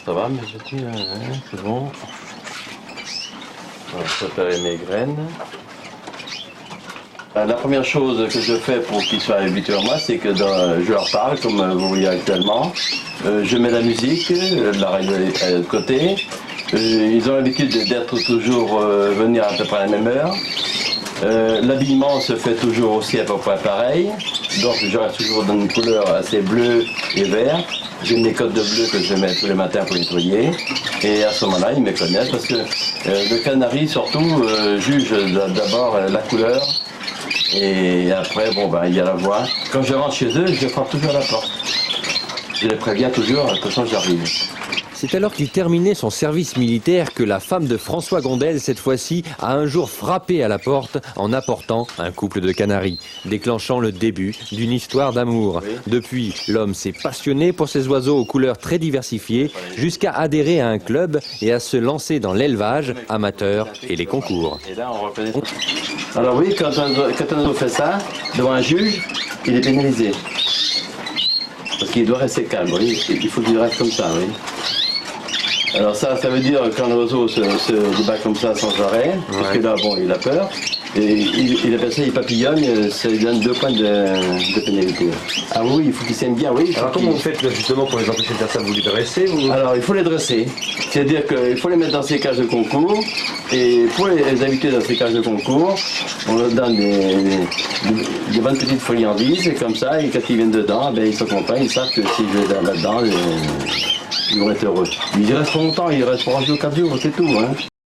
Ça va, mes petits, c'est bon. On va préparer mes graines. La première chose que je fais pour qu'ils soient habitués à moi, c'est que je leur parle, comme vous voyez actuellement. Je mets la musique, la radio est de côté. Ils ont l'habitude d'être toujours venir à peu près à la même heure. L'habillement se fait toujours aussi à peu près pareil. Donc je reste toujours dans une couleur assez bleue et verte. J'ai mes cottes de bleu que je mets tous les matins pour nettoyer. Et à ce moment-là, ils me connaissent parce que le canari, surtout, juge d'abord la couleur. Et après, bon, ben, il y a la voix. Quand je rentre chez eux, je frappe toujours à la porte. Je les préviens toujours, de toute façon, j'arrive. C'est alors qu'il terminait son service militaire que la femme de François Gondel, cette fois-ci, a un jour frappé à la porte en apportant un couple de canaris, déclenchant le début d'une histoire d'amour. Oui. Depuis, l'homme s'est passionné pour ces oiseaux aux couleurs très diversifiées, jusqu'à adhérer à un club et à se lancer dans l'élevage amateur et les concours. Et là, on reconnaît. Alors oui, quand un oiseau fait ça, devant un juge, il est pénalisé. Parce qu'il doit rester calme, oui. Il faut qu'il reste comme ça, oui. Alors ça veut dire quand l'oiseau se débat comme ça sans arrêt, parce que là, bon, il a peur, et il appelle ça, il papillonne, ça lui donne 2 points de pénalité. Ah oui, il faut qu'il s'aime bien, oui. Alors comment vous faites justement pour les empêcher de faire ça? Vous les dressez ou... Alors il faut les dresser, c'est-à-dire qu'il faut les mettre dans ces cages de concours, et pour les habituer dans ces cages de concours, on leur donne des bonnes petites friandises, et comme ça, et quand ils viennent dedans, ben, ils s'accompagnent, ils savent que s'ils viennent là-dedans, ils vont être heureux. Ils restent longtemps, ils restent 3 jours, 4 jours, c'est tout. Hein.